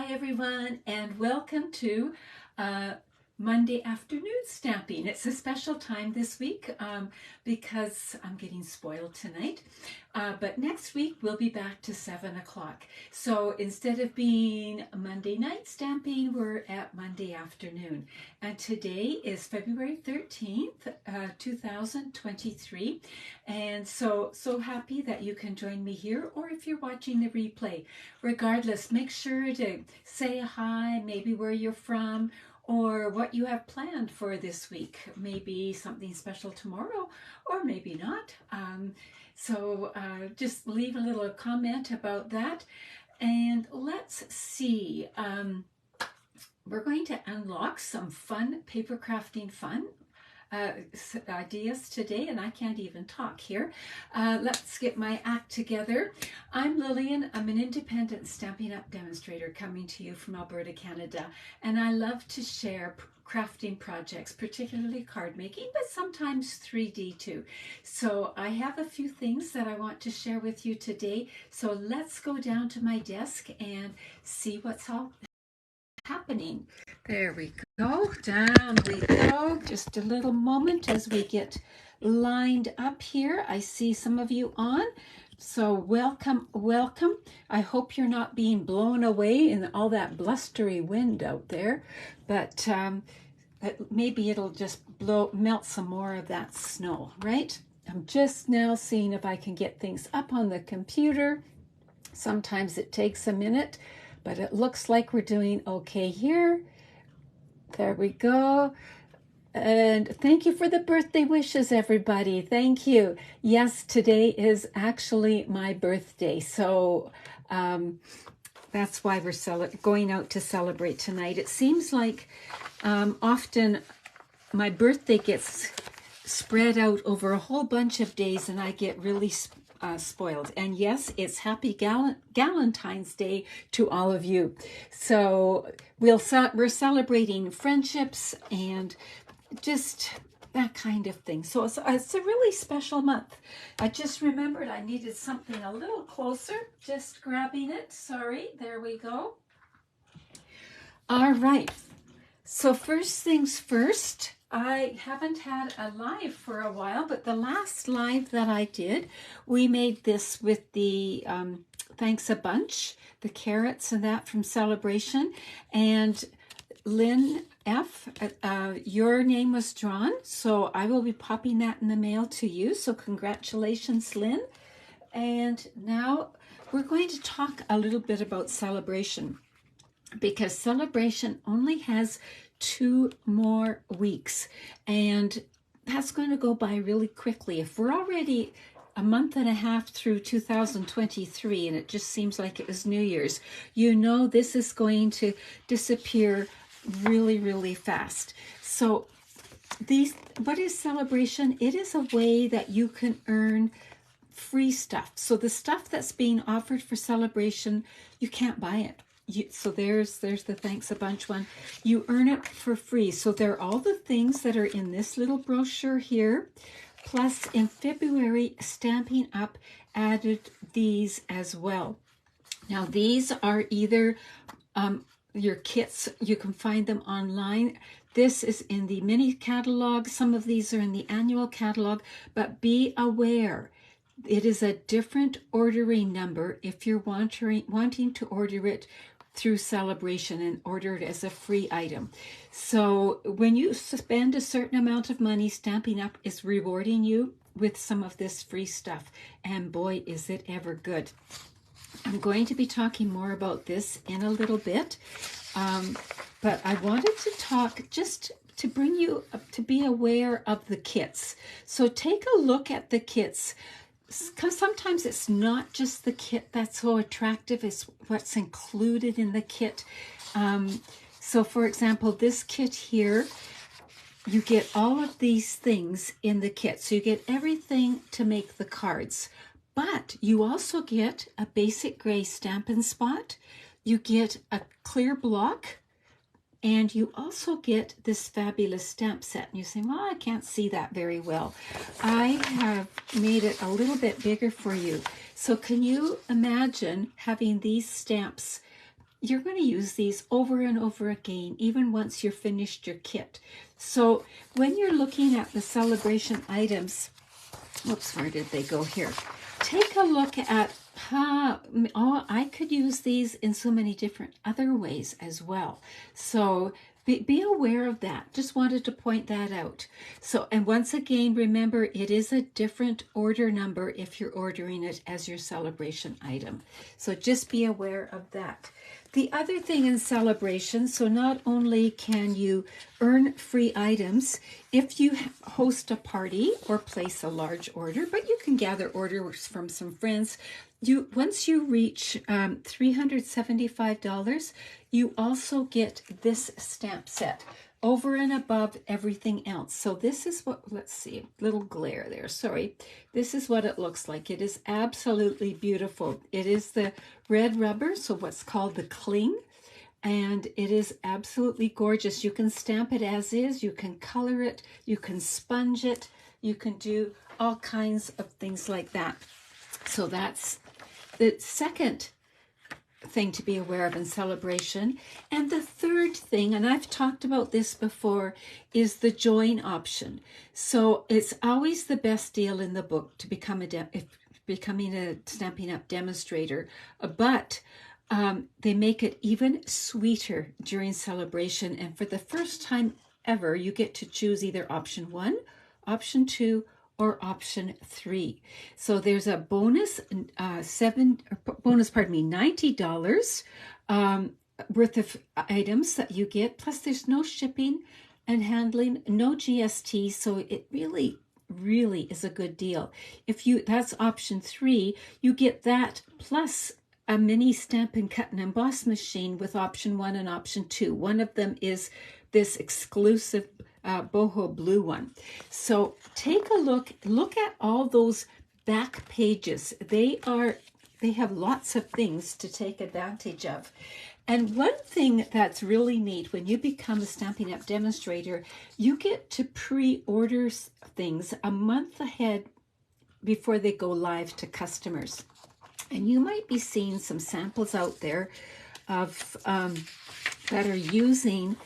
everyone, and welcome to Monday afternoon stamping. It's a special time this week because I'm getting spoiled tonight. But next week we'll be back to 7 o'clock. So instead of being Monday night stamping, we're at Monday afternoon. And today is February 13th, 2023. And so happy that you can join me here, or if you're watching the replay. Regardless, make sure to say hi, maybe where you're from, or what you have planned for this week. Maybe something special tomorrow, or maybe not. Just leave a little comment about that. And let's see. We're going to unlock some fun paper crafting fun ideas today, and I can't even talk here. Let's get my act together. I'm Lillian. I'm an independent Stampin' Up! Demonstrator coming to you from Alberta, Canada, and I love to share crafting projects, particularly card making, but sometimes 3D too. So I have a few things that I want to share with you today. So let's go down to my desk and see what's all happening. There we go. Down we go. Just a little moment as we get lined up here. I see some of you on. So welcome. I hope you're not being blown away in all that blustery wind out there, but maybe it'll just melt some more of that snow, right? I'm just now seeing if I can get things up on the computer. Sometimes it takes a minute, but it looks like we're doing okay here. There we go. And thank you for the birthday wishes, everybody. Thank you. Yes, today is actually my birthday. So that's why we're going out to celebrate tonight. It seems like often my birthday gets spread out over a whole bunch of days and I get really spoiled. And yes, it's happy Galentine's Day to all of you. So we're celebrating friendships and just that kind of thing. So it's a really special month. I just remembered I needed something a little closer. Just grabbing it. Sorry. There we go. All right. So first things first, I haven't had a live for a while, but the last live that I did, we made this with the Thanks a Bunch, the carrots and that from Celebration. And Lynn F., your name was drawn, so I will be popping that in the mail to you. So congratulations, Lynn. And now we're going to talk a little bit about Celebration, because Celebration only has 2 more weeks, and that's going to go by really quickly. If we're already a month and a half through 2023 and it just seems like it was New Year's, you know this is going to disappear really fast. So what is Celebration? It is a way that you can earn free stuff. So the stuff that's being offered for Celebration, you can't buy it. So there's the Thanks a Bunch one. You earn it for free. So there are all the things that are in this little brochure here. Plus in February, Stampin' Up! Added these as well. Now these are either your kits. You can find them online. This is in the mini catalog. Some of these are in the annual catalog, but be aware, it is a different ordering number if you're wanting to order it through Celebration and order it as a free item. So when you spend a certain amount of money, Stampin' Up! Is rewarding you with some of this free stuff. And boy, is it ever good. I'm going to be talking more about this in a little bit. But I wanted to talk just to bring you up to be aware of the kits. So take a look at the kits. Because sometimes it's not just the kit that's so attractive, it's what's included in the kit. So for example, this kit here, you get all of these things in the kit. So you get everything to make the cards, but you also get a basic gray Stampin' Spot. You get a clear block, and you also get this fabulous stamp set. And you say, well, I can't see that very well. I have made it a little bit bigger for you. So can you imagine having these stamps you're going to use these over and over again, even once you're finished your kit. So when you're looking at the celebration items, oops, where did they go here? Take a look at how, oh, I could use these in so many different other ways as well. So be aware of that. Just wanted to point that out. So, and once again, remember, it is a different order number if you're ordering it as your celebration item. So just be aware of that. The other thing in celebration, so not only can you earn free items if you host a party or place a large order, but you can gather orders from some friends. Once you reach $375, you also get this stamp set over and above everything else. So this is what, let's see, little glare there, sorry. This is what it looks like. It is absolutely beautiful. It is the red rubber, so what's called the cling, and it is absolutely gorgeous. You can stamp it as is, you can color it, you can sponge it, you can do all kinds of things like that. So that's the second thing to be aware of in celebration. And the third thing, and I've talked about this before, is the join option. So it's always the best deal in the book to become becoming a Stampin' Up! Demonstrator, but they make it even sweeter during celebration. And for the first time ever, you get to choose either option 1, option 2, or option 3. So there's a bonus $90 worth of items that you get. Plus there's no shipping and handling, no GST. So it really is a good deal. That's option 3, you get that plus a mini Stampin' Cut and Emboss machine with option 1 and option 2. One of them is this exclusive boho blue one. So take a look at all those back pages. They have lots of things to take advantage of. And one thing that's really neat, when you become a Stampin' Up! Demonstrator, you get to pre-order things a month ahead before they go live to customers. And you might be seeing some samples out there of that are using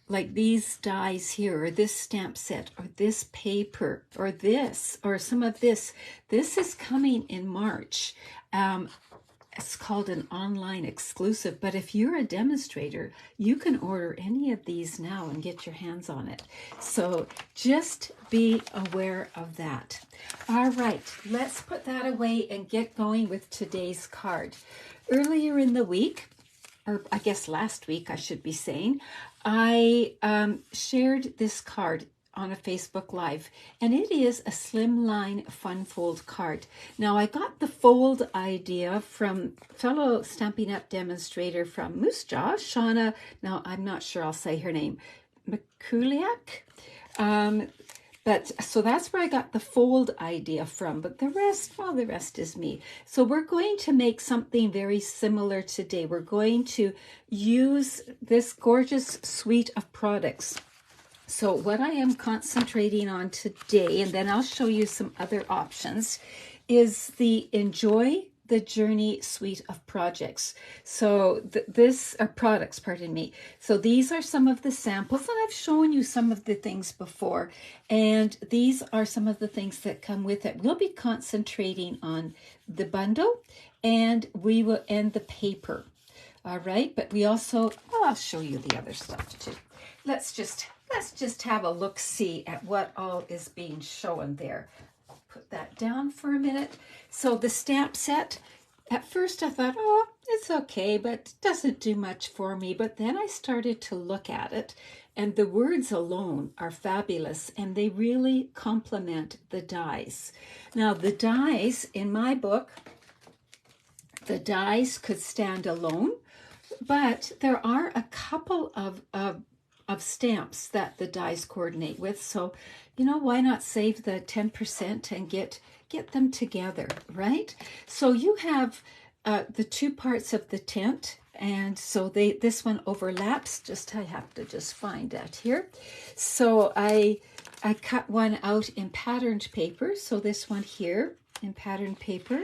like these dies here, or this stamp set, or this paper, or this, or some of this. This is coming in March. It's called an online exclusive, but if you're a demonstrator, you can order any of these now and get your hands on it. So just be aware of that. All right, let's put that away and get going with today's card. Earlier in the week, or I guess last week I should be saying, I shared this card on a Facebook Live, and it is a slimline fun fold card. Now I got the fold idea from fellow Stampin' Up! Demonstrator from Moose Jaw, Shauna, now I'm not sure I'll say her name, McCuliak. But so that's where I got the fold idea from, but the rest, well, the rest is me. So we're going to make something very similar today. We're going to use this gorgeous suite of products. So what I am concentrating on today, and then I'll show you some other options, is the Enjoy the Journey suite of projects. So this are products, pardon me. So these are some of the samples, and I've shown you some of the things before, and these are some of the things that come with it. We'll be concentrating on the bundle, and we will end the paper. All right, but we also, well, I'll show you the other stuff too. Let's just have a look-see at what all is being shown there. Put that down for a minute. So the stamp set, at first I thought, oh, it's okay, but it doesn't do much for me. But then I started to look at it, and the words alone are fabulous, and they really complement the dies. Now the dies, in my book, the dies could stand alone, but there are a couple of stamps that the dies coordinate with. So, you know, why not save the 10% and get them together, right? So you have the two parts of the tent, and so this one overlaps. I have to just find that here. So I cut one out in patterned paper. So this one here in pattern paper.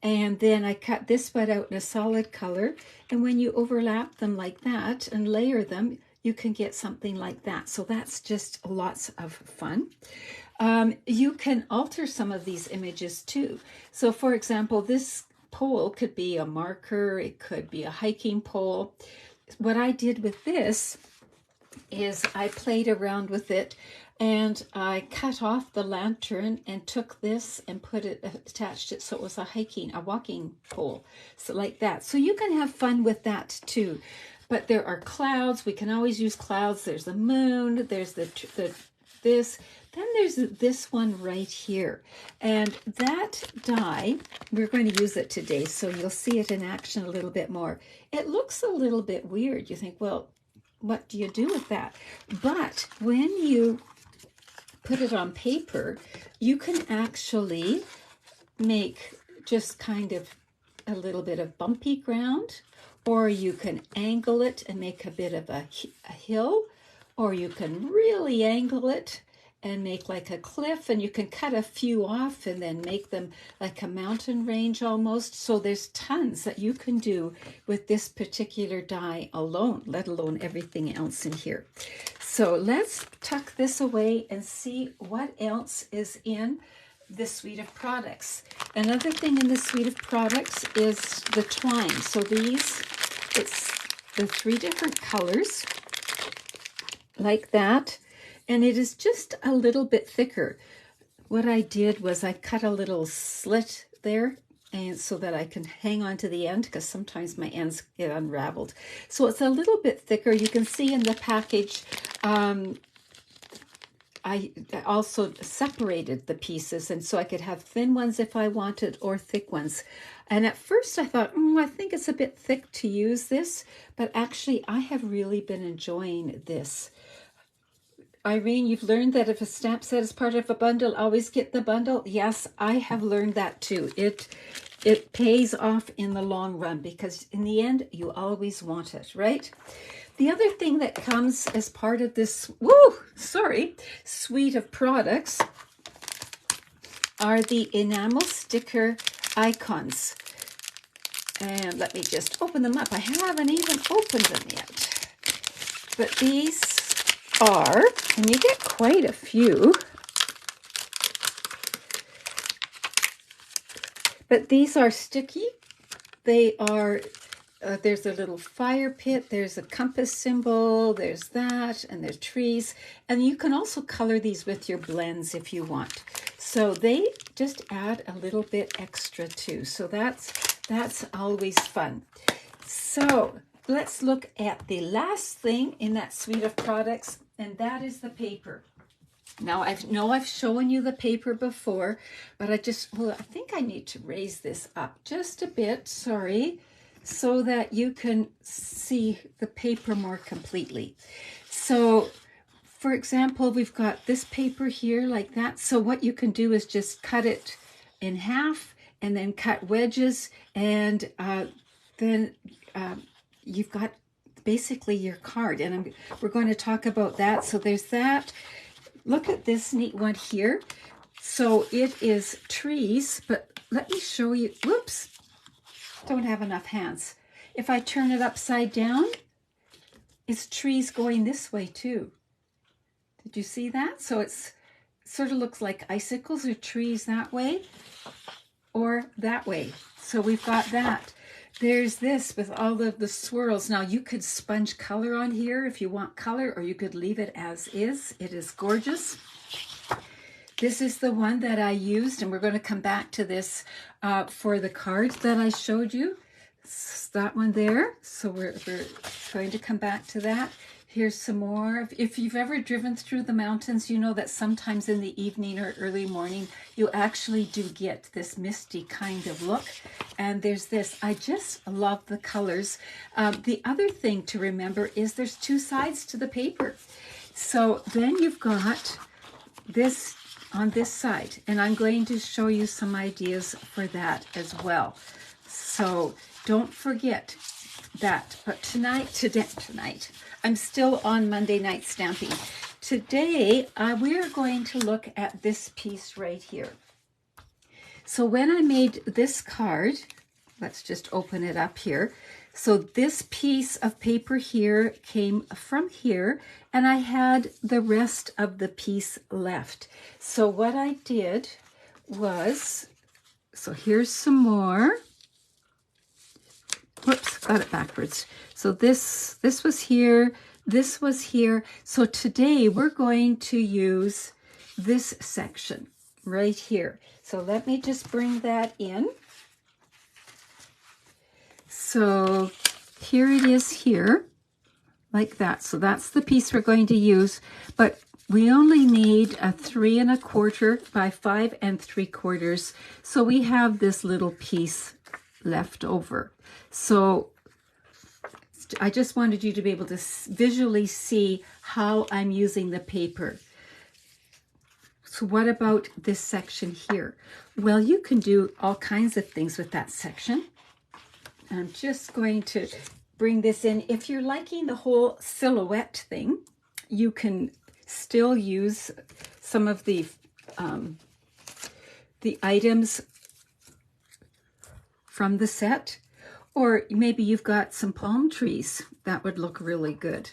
And then I cut this one out in a solid color. And when you overlap them like that and layer them, you can get something like that. So that's just lots of fun. You can alter some of these images too. So for example, this pole could be a marker, it could be a hiking pole. What I did with this is I played around with it, and I cut off the lantern and took this and attached it so it was a walking pole, so like that. So you can have fun with that too. But there are clouds. We can always use clouds. There's the moon. There's this. Then there's this one right here. And that die, we're going to use it today, so you'll see it in action a little bit more. It looks a little bit weird. You think, well, what do you do with that? But when you put it on paper, you can actually make just kind of a little bit of bumpy ground, or you can angle it and make a bit of a hill, or you can really angle it and make like a cliff, and you can cut a few off and then make them like a mountain range almost. So there's tons that you can do with this particular die alone, let alone everything else in here. So let's tuck this away and see what else is in this suite of products. Another thing in this suite of products is the twine. So these, it's the 3 different colors like that. And it is just a little bit thicker. What I did was I cut a little slit there, and so that I can hang on to the end, because sometimes my ends get unraveled. So it's a little bit thicker. You can see in the package, I also separated the pieces, and so I could have thin ones if I wanted, or thick ones. And at first I thought, I think it's a bit thick to use this, but actually I have really been enjoying this. Irene, you've learned that if a stamp set is part of a bundle, always get the bundle. Yes, I have learned that too. It pays off in the long run, because in the end, you always want it, right? The other thing that comes as part of this, suite of products are the enamel sticker icons. And let me just open them up. I haven't even opened them yet. But these are, and you get quite a few, but these are sticky. They are, there's a little fire pit, there's a compass symbol, there's that, and there's trees. And you can also color these with your blends if you want. So they just add a little bit extra too. So that's always fun. So let's look at the last thing in that suite of products, and that is the paper. Now, I've shown you the paper before, but I think I need to raise this up just a bit, sorry, so that you can see the paper more completely. So, for example, we've got this paper here like that. So what you can do is just cut it in half and then cut wedges, and then you've got basically your card, and we're going to talk about that. So there's that. Look at this neat one here. So it is trees, but let me show you. Whoops, don't have enough hands. If I turn it upside down, it's trees going this way too. Did you see that? So it's sort of looks like icicles or trees that way or that way. So we've got that. There's this with all of the swirls. Now you could sponge color on here if you want color, or you could leave it as is. It is gorgeous. This is the one that I used, and we're going to come back to this for the cards that I showed you. It's that one there. So we're going to come back to that. Here's some more. If you've ever driven through the mountains, you know that sometimes in the evening or early morning, you actually do get this misty kind of look. And there's this. I just love the colors. The other thing to remember is there's 2 sides to the paper. So then you've got this on this side, and I'm going to show you some ideas for that as well. So don't forget that. But tonight, I'm still on Monday night stamping. Today, we are going to look at this piece right here. So when I made this card, let's just open it up here. So this piece of paper here came from here, and I had the rest of the piece left. So what I did was, so here's some more. Whoops, got it backwards. So this was here, this was here. So today we're going to use this section right here. So let me just bring that in. So here it is here, like that. So that's the piece we're going to use, but we only need a 3 1/4 by 5 3/4. So we have this little piece left over. So I just wanted you to be able to visually see how I'm using the paper. So what about this section here? Well, you can do all kinds of things with that section. I'm just going to bring this in. If you're liking the whole silhouette thing, you can still use some of the items from the set, or maybe you've got some palm trees. That would look really good.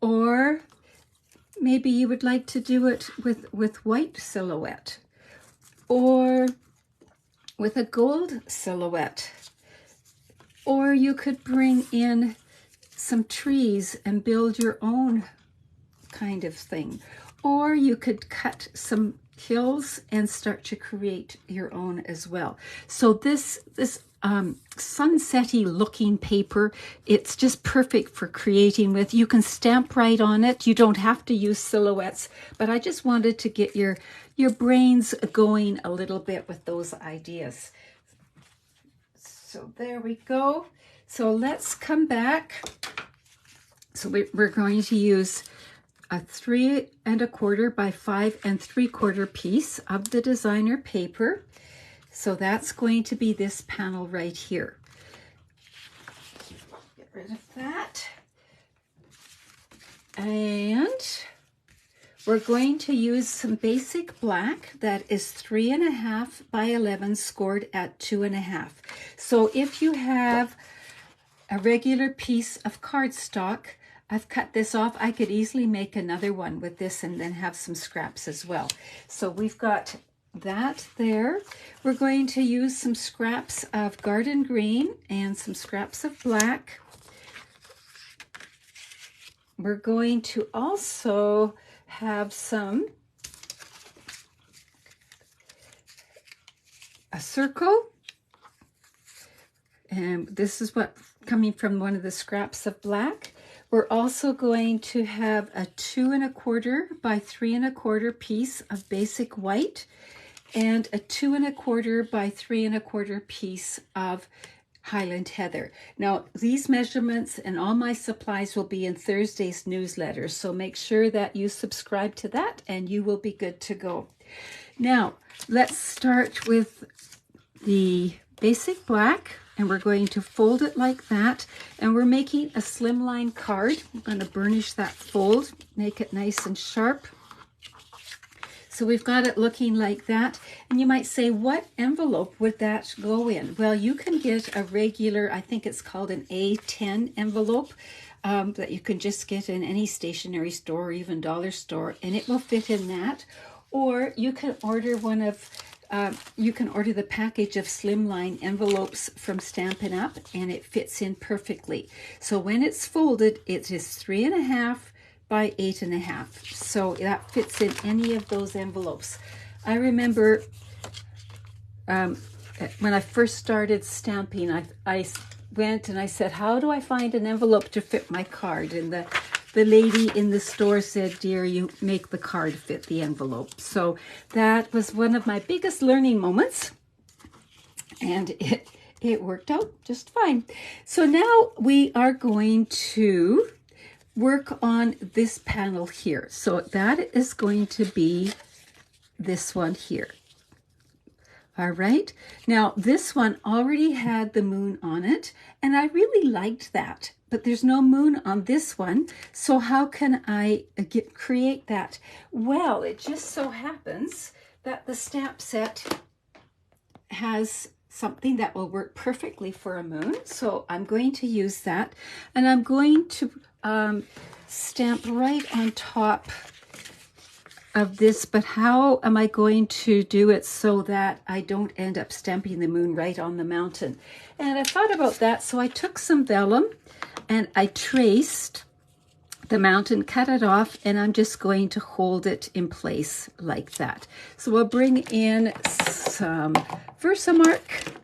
Or maybe you would like to do it with white silhouette, or with a gold silhouette. Or you could bring in some trees and build your own kind of thing. Or you could cut some hills and start to create your own as well. So this sunsetty looking paper, it's just perfect for creating with. You can stamp right on it. You don't have to use silhouettes, but I just wanted to get your brains going a little bit with those ideas. So there we go. So let's come back. So we're going to use a 3 1/4 by 5 3/4 piece of the designer paper. So that's going to be this panel right here. Get rid of that. And we're going to use some basic black that is 3 1/2 by 11 scored at 2 1/2. So if you have a regular piece of cardstock, I've cut this off. I could easily make another one with this and then have some scraps as well. So we've got that there. We're going to use some scraps of garden green and some scraps of black. We're going to also have a circle, and this is what coming from one of the scraps of black. We're also going to have a 2 1/4 by 3 1/4 piece of basic white and a 2 1/4 by 3 1/4 piece of Highland Heather. Now, these measurements and all my supplies will be in Thursday's newsletter, so make sure that you subscribe to that and you will be good to go. Now, let's start with the basic black, and we're going to fold it like that, and we're making a slimline card. I'm going to burnish that fold, make it nice and sharp. So we've got it looking like that, and you might say, what envelope would that go in? Well, you can get a regular, I think it's called an A10 envelope, that you can just get in any stationery store or even dollar store, and it will fit in that. Or you can order one of, you can order the package of slimline envelopes from Stampin' Up, and it fits in perfectly. So when it's folded, it is 3 1/2 by 8 1/2. So that fits in any of those envelopes. I remember when I first started stamping, I went and I said, how do I find an envelope to fit my card? And the lady in the store said, dear, you make the card fit the envelope. So that was one of my biggest learning moments, and it worked out just fine. So now we are going to work on this panel here. So that is going to be this one here. All right. Now this one already had the moon on it, and I really liked that, but there's no moon on this one. So how can I create that? Well, it just so happens that the stamp set has something that will work perfectly for a moon. So I'm going to use that, and I'm going to stamp right on top of this. But how am I going to do it so that I don't end up stamping the moon right on the mountain? And I thought about that, so I took some vellum and I traced the mountain, cut it off, and I'm just going to hold it in place like that. So we'll bring in some Versamark.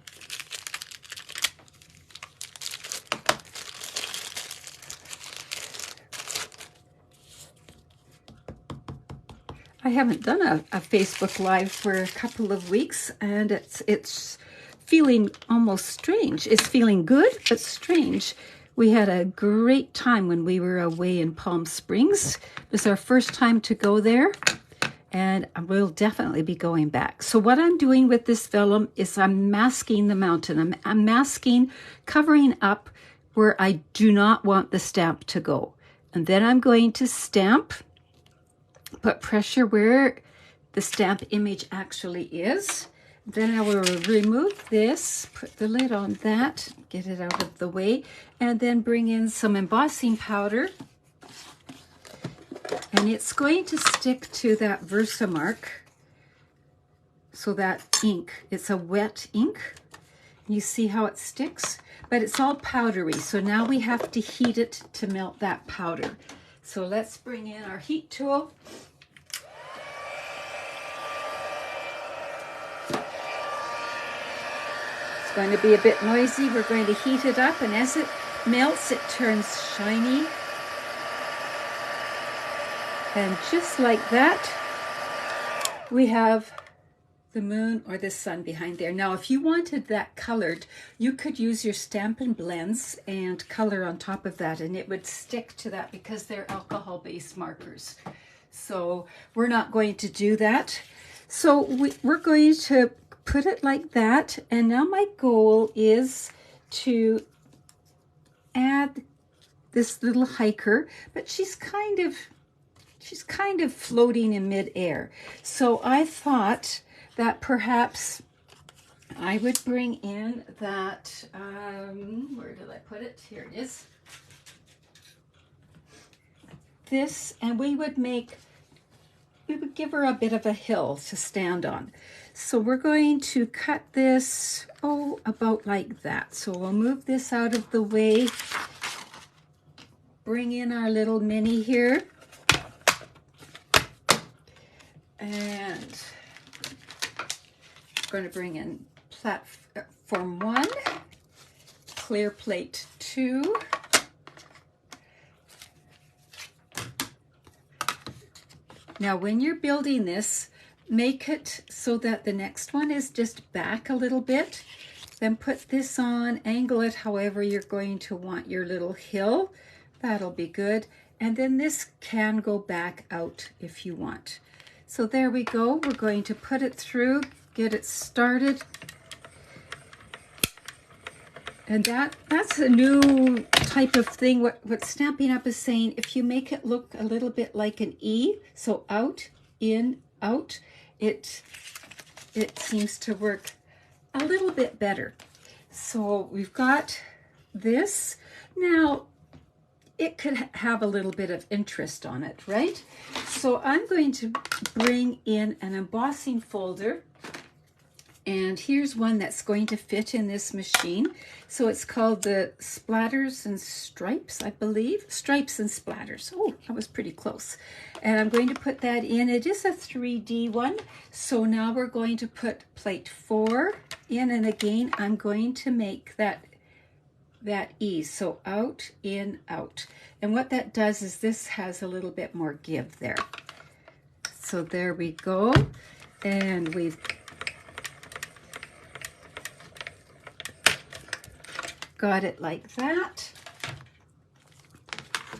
I haven't done a Facebook Live for a couple of weeks, and it's feeling almost strange. It's feeling good, but strange. We had a great time when we were away in Palm Springs. It was our first time to go there, and we'll definitely be going back. So what I'm doing with this vellum is I'm masking the mountain. I'm masking, covering up where I do not want the stamp to go. And then I'm going to stamp, put pressure where the stamp image actually is. Then I will remove this, put the lid on that, get it out of the way, and then bring in some embossing powder. And it's going to stick to that Versamark. So that ink, it's a wet ink. You see how it sticks? But it's all powdery, so now we have to heat it to melt that powder. So let's bring in our heat tool. Going to be a bit noisy. We're going to heat it up, and as it melts, it turns shiny. And just like that, we have the moon or the sun behind there. Now, if you wanted that colored, you could use your Stampin' Blends and color on top of that, and it would stick to that because they're alcohol-based markers. So we're not going to do that. So we're going to put it like that, and now my goal is to add this little hiker, but she's kind of floating in midair. So I thought that perhaps I would bring in that, where did I put it? Here it is. This, and we would give her a bit of a hill to stand on. So we're going to cut this, about like that. So we'll move this out of the way, bring in our little mini here, and we're going to bring in platform 1, clear plate 2, now when you're building this, make it so that the next one is just back a little bit. Then put this on, angle it however you're going to want your little hill. That'll be good. And then this can go back out if you want. So there we go. We're going to put it through, get it started. And that's a new type of thing. What Stampin' Up! Is saying, if you make it look a little bit like an E, so out, in, out, it seems to work a little bit better. So we've got this. Now, it could have a little bit of interest on it, right? So I'm going to bring in an embossing folder, and here's one that's going to fit in this machine. So it's called the Splatters and Stripes, I believe. Stripes and Splatters. Oh, that was pretty close. And I'm going to put that in. It is a 3D one. So now we're going to put plate 4 in, and again, I'm going to make that E. So out, in, out. And what that does is this has a little bit more give there. So there we go. And we've got it like that.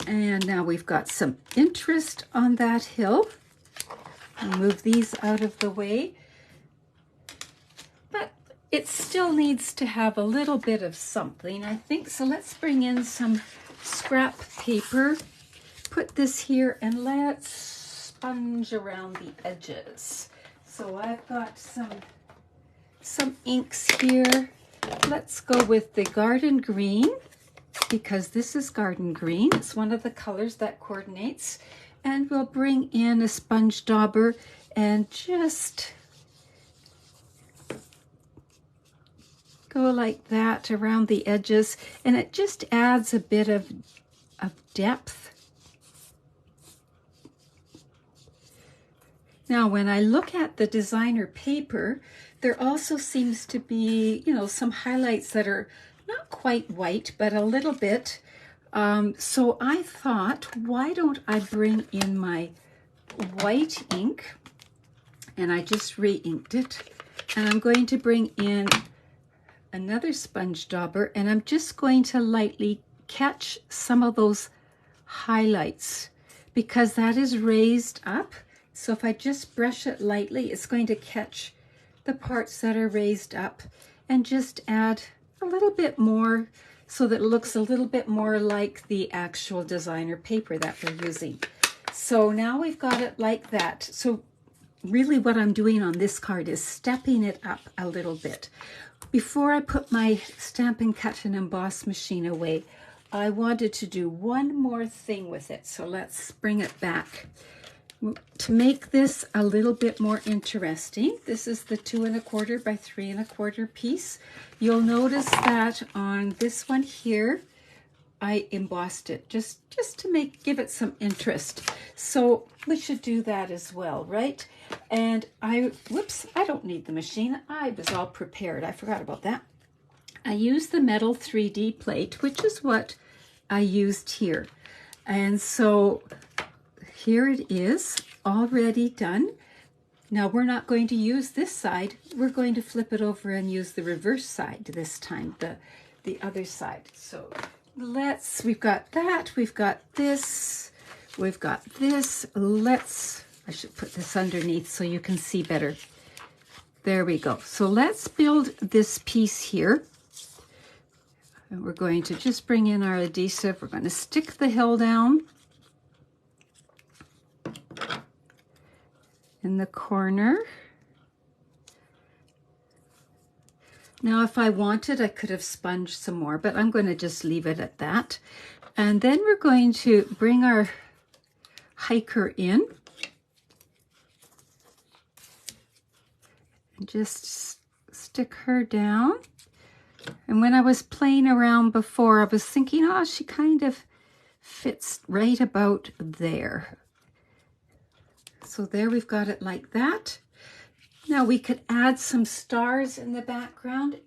And now we've got some interest on that hill. I'll move these out of the way. But it still needs to have a little bit of something, I think. So let's bring in some scrap paper. Put this here, and let's sponge around the edges. So I've got some some inks here. Let's go with the garden green, because this is garden green. It's one of the colors that coordinates. And we'll bring in a sponge dauber and just go like that around the edges, and it just adds a bit of depth. Now, when I look at the designer paper, there also seems to be, you know, some highlights that are not quite white, but a little bit. So I thought, why don't I bring in my white ink, and I just re-inked it, and I'm going to bring in another sponge dauber, and I'm just going to lightly catch some of those highlights, because that is raised up. So if I just brush it lightly, it's going to catch the parts that are raised up and just add a little bit more so that it looks a little bit more like the actual designer paper that we're using. So now we've got it like that. So really what I'm doing on this card is stepping it up a little bit. Before I put my Stampin' Cut and Emboss machine away, I wanted to do one more thing with it. So let's bring it back. To make this a little bit more interesting, this is the 2 1/4 by 3 1/4 piece. You'll notice that on this one here, I embossed it just to give it some interest. So we should do that as well, right? And whoops, I don't need the machine. I was all prepared. I forgot about that. I used the metal 3D plate, which is what I used here. And so here it is, already done. Now we're not going to use this side. We're going to flip it over and use the reverse side this time, the other side. So we've got that, we've got this, we've got this. I should put this underneath so you can see better. There we go. So let's build this piece here. And we're going to just bring in our adhesive. We're going to stick the hill down in the corner. Now, if I wanted, I could have sponged some more, but I'm going to just leave it at that. And then we're going to bring our hiker in and just stick her down. And when I was playing around before, I was thinking, oh, she kind of fits right about there. So there we've got it like that. Now we could add some stars in the background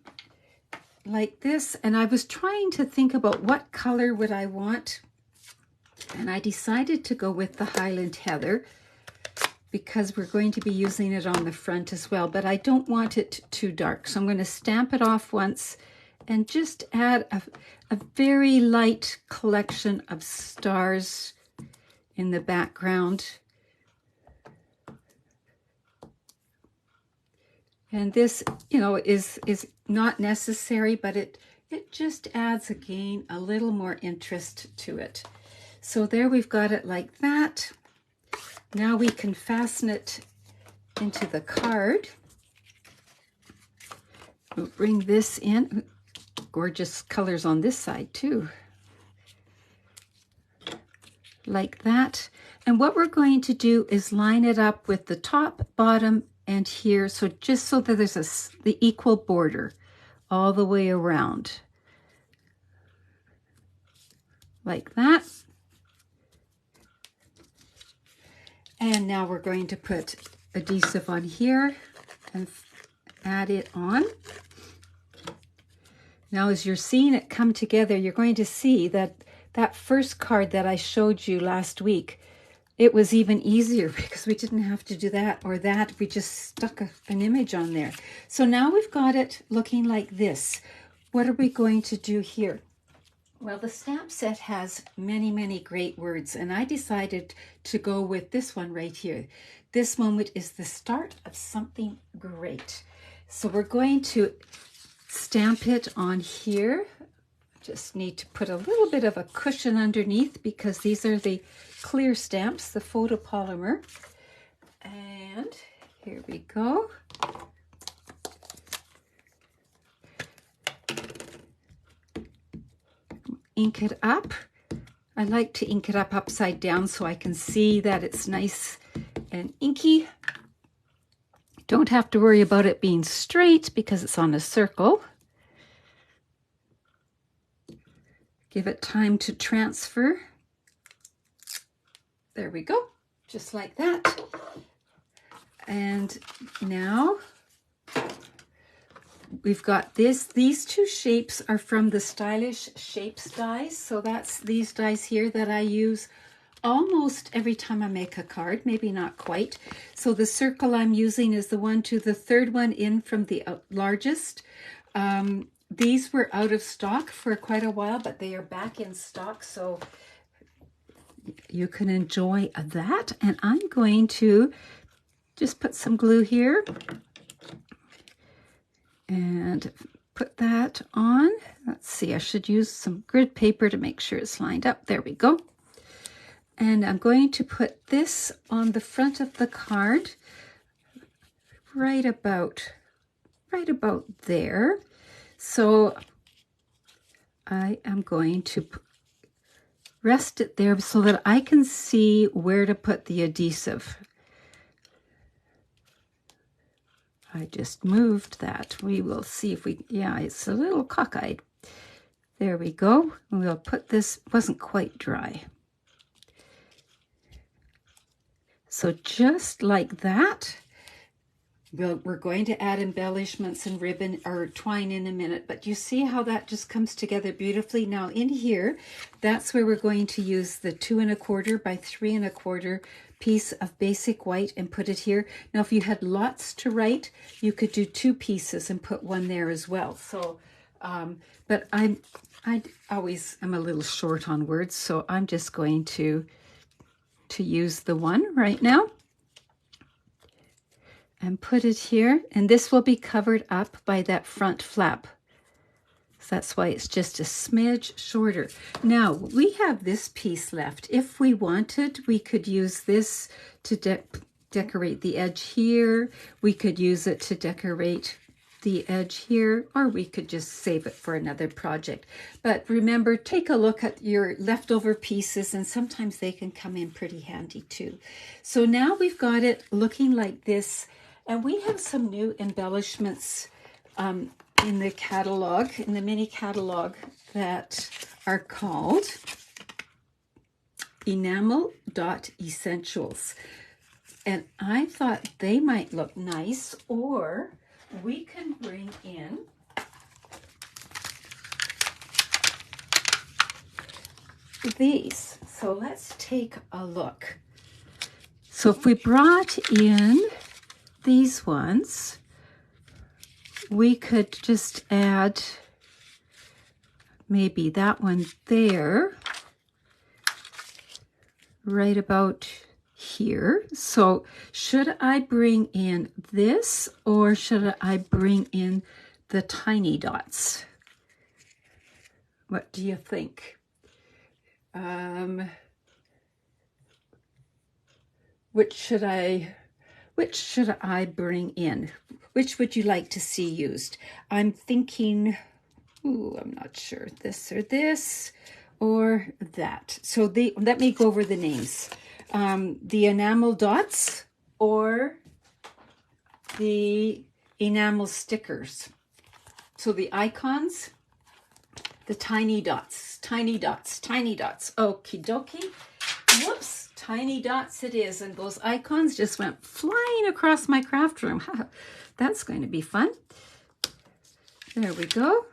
like this. And I was trying to think about what color would I want. And I decided to go with the Highland Heather because we're going to be using it on the front as well. But I don't want it too dark. So I'm going to stamp it off once and just add a very light collection of stars in the background. And this, you know, is not necessary, but it just adds, again, a little more interest to it. So there we've got it like that. Now we can fasten it into the card. We'll bring this in. Gorgeous colors on this side too. Like that. And what we're going to do is line it up with the top, bottom, and here, so just so that there's the equal border all the way around. Like that. And now we're going to put adhesive on here and add it on. Now as you're seeing it come together, you're going to see that that first card that I showed you last week, it was even easier because we didn't have to do that or that. We just stuck an image on there. So now we've got it looking like this. What are we going to do here? Well, the stamp set has many, many great words, and I decided to go with this one right here. This moment is the start of something great. So we're going to stamp it on here. Just need to put a little bit of a cushion underneath because these are the clear stamps, the photopolymer. And here we go. ink it up. I like to ink it up upside down so I can see that it's nice and inky. Don't have to worry about it being straight because it's on a circle. Give it time to transfer. There we go, just like that. And now we've got this. These two shapes are from the Stylish Shapes dies. So that's these dies here that I use almost every time I make a card, maybe not quite. So the circle I'm using is the one to the third one in from the largest. These were out of stock for quite a while, but they are back in stock. So you can enjoy that. And I'm going to just put some glue here and put that on. Let's see, I should use some grid paper to make sure it's lined up. There we go. And I'm going to put this on the front of the card right about there. So I am going to rest it there so that I can see where to put the adhesive. I just moved that. We will see if we, yeah, it's a little cockeyed. There we go. We'll put this, wasn't quite dry. So just like that, we're going to add embellishments and ribbon or twine in a minute, but you see how that just comes together beautifully. Now in here, that's where we're going to use the 2 1/4 by 3 1/4 piece of basic white and put it here. Now if you had lots to write, you could do 2 pieces and put one there as well. So but I always am a little short on words, so I'm just going to use the one right now and put it here, and this will be covered up by that front flap. So that's why it's just a smidge shorter. Now we have this piece left. If we wanted, we could use this to decorate the edge here. We could use it to decorate the edge here, or we could just save it for another project. But remember, take a look at your leftover pieces, and sometimes they can come in pretty handy too. So now we've got it looking like this, and we have some new embellishments in the catalog, in the mini catalog, that are called Enamel.Essentials. And I thought they might look nice, or we can bring in these. So let's take a look. So if we brought in these ones, we could just add maybe that one there, right about here. So should I bring in this, or should I bring in the tiny dots? What do you think? Which should I bring in? Which would you like to see used? I'm thinking, I'm not sure, this or this or that. So let me go over the names. The enamel dots or the enamel stickers. So the icons, the tiny dots, tiny dots, tiny dots. Okie dokie. Whoops, tiny dots it is. And those icons just went flying across my craft room. That's going to be fun. There we go.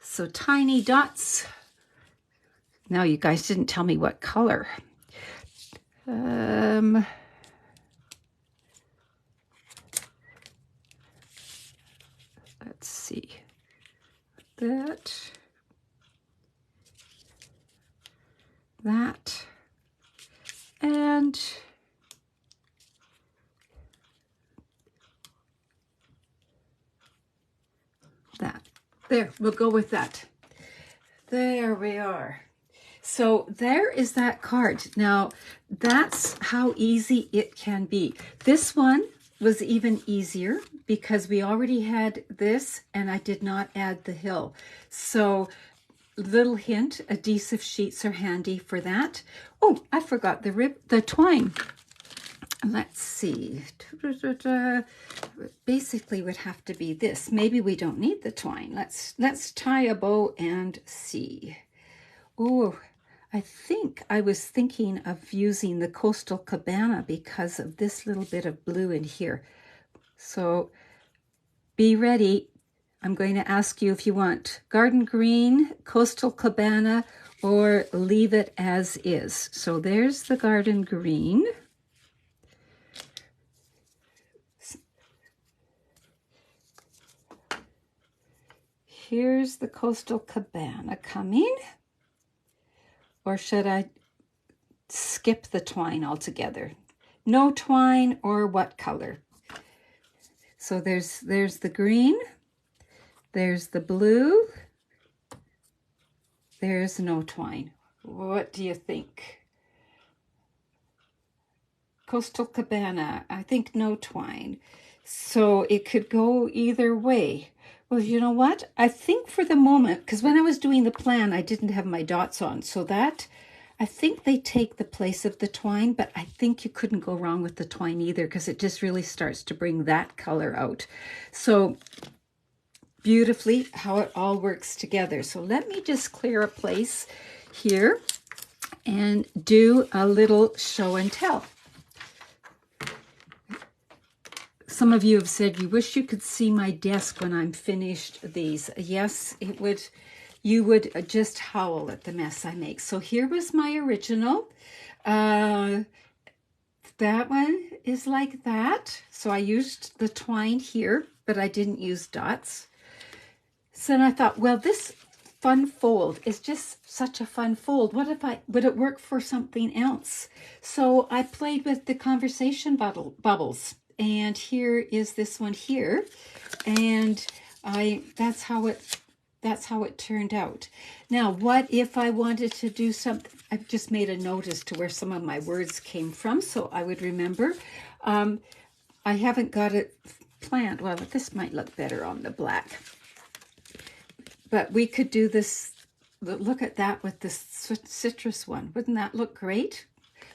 So tiny dots. Now you guys didn't tell me what color. Let's see. That. And that. There, we'll go with that. There we are. So there is that card. Now, that's how easy it can be. This one was even easier because we already had this and I did not add the hill. So little hint, adhesive sheets are handy for that. Oh, I forgot the twine. Let's see. Basically would have to be this. Maybe we don't need the twine. Let's tie a bow and see. Oh, I think I was thinking of using the Coastal Cabana because of this little bit of blue in here. So be ready. I'm going to ask you if you want garden green, Coastal Cabana, or leave it as is. So there's the garden green. Here's the Coastal Cabana coming. Or should I skip the twine altogether? No twine, or what color? So there's the green, there's the blue, there's no twine. What do you think? Coastal Cabana, I think no twine. So it could go either way. Well, you know what? I think for the moment, because when I was doing the plan, I didn't have my dots on. So that, I think they take the place of the twine, but I think you couldn't go wrong with the twine either because it just really starts to bring that color out. So beautifully how it all works together. So let me just clear a place here and do a little show and tell. Some of you have said you wish you could see my desk when I'm finished these. Yes, it would. You would just howl at the mess I make. So here was my original. That one is like that. So I used the twine here, but I didn't use dots. So then I thought, well, this fun fold is just such a fun fold. What if would it work for something else? So I played with the conversation bubbles. And here is this one here, and that's how it turned out. Now, what if I wanted to do something? I've just made a note as to where some of my words came from, so I would remember. I haven't got it planned. Well, this might look better on the black, but we could do this. Look at that with this citrus one. Wouldn't that look great?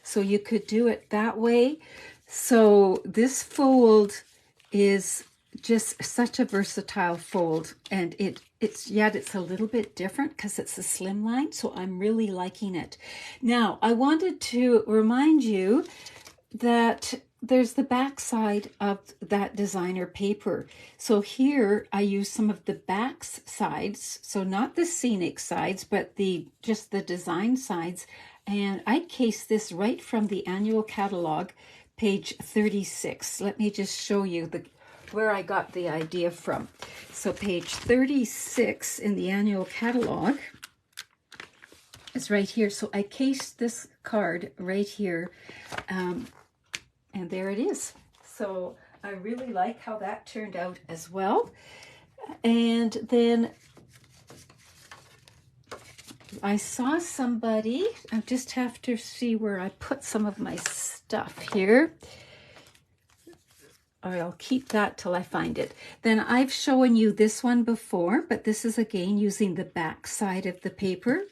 So you could do it that way. So this fold is just such a versatile fold, and it's a little bit different because it's a slimline, so I'm really liking it. Now, I wanted to remind you that there's the back side of that designer paper. So here I use some of the back sides, so not the scenic sides, but just the design sides, and I cased this right from the annual catalog, page 36. Let me just show you where I got the idea from. So page 36 in the annual catalog is right here. So I cased this card right here, and there it is. So I really like how that turned out as well. And then I saw somebody, I just have to see where I put some of my stuff here. I'll keep that till I find it. Then I've shown you this one before, but this is again using the back side of the paper.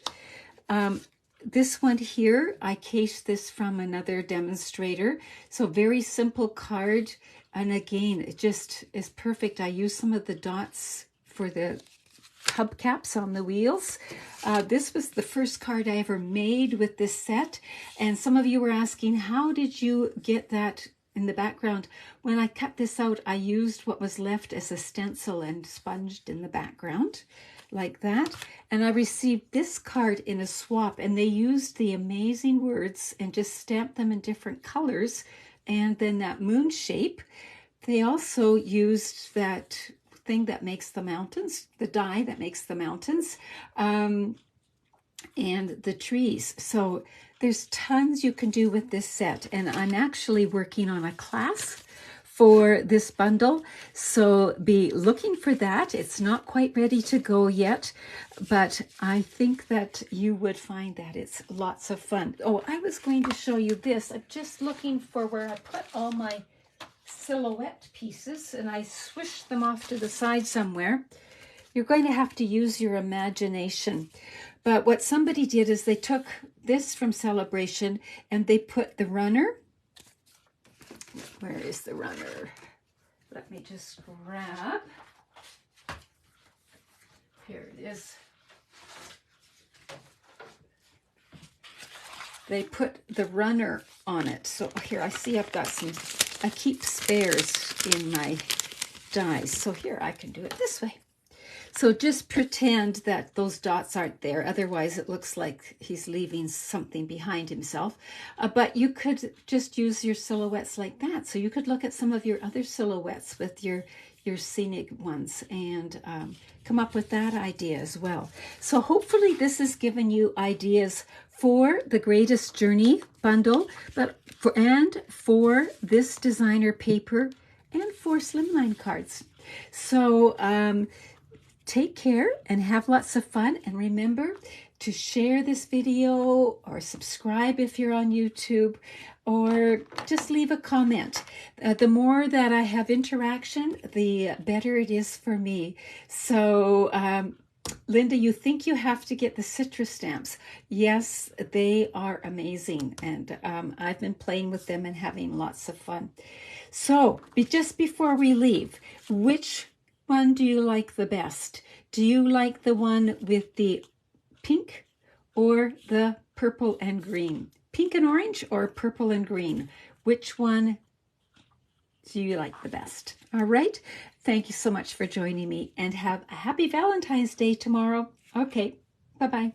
This one here, I cased this from another demonstrator. So very simple card. And again, it just is perfect. I use some of the dots for the hubcaps on the wheels. This was the first card I ever made with this set, and some of you were asking, how did you get that in the background? When I cut this out, I used what was left as a stencil and sponged in the background like that, and I received this card in a swap, and they used the amazing words and just stamped them in different colors, and then that moon shape. They also used that thing that makes the mountains, the die that makes the mountains, and the trees. So there's tons you can do with this set, and I'm actually working on a class for this bundle, so be looking for that. It's not quite ready to go yet, but I think that you would find that it's lots of fun. Oh, I was going to show you this. I'm just looking for where I put all my silhouette pieces, and I swished them off to the side somewhere. You're going to have to use your imagination. But what somebody did is they took this from Celebration and they put the runner. Where is the runner? Let me just grab. Here it is. They put the runner on it. So here, I see I've got some, I keep spares in my dies. So here, I can do it this way. So just pretend that those dots aren't there. Otherwise, it looks like he's leaving something behind himself. But you could just use your silhouettes like that. So you could look at some of your other silhouettes with your scenic ones and come up with that idea as well. So hopefully this has given you ideas for the Greatest Journey bundle, and for this designer paper and for slimline cards. So take care and have lots of fun. And remember to share this video or subscribe if you're on YouTube, or just leave a comment. The more that I have interaction, the better it is for me. So Linda, you think you have to get the citrus stamps. Yes, they are amazing. And I've been playing with them and having lots of fun. So just before we leave, which one do you like the best? Do you like the one with the pink or the purple and green? Pink and orange or purple and green? Which one do you like the best? All right. Thank you so much for joining me, and have a happy Valentine's Day tomorrow. Okay. Bye-bye.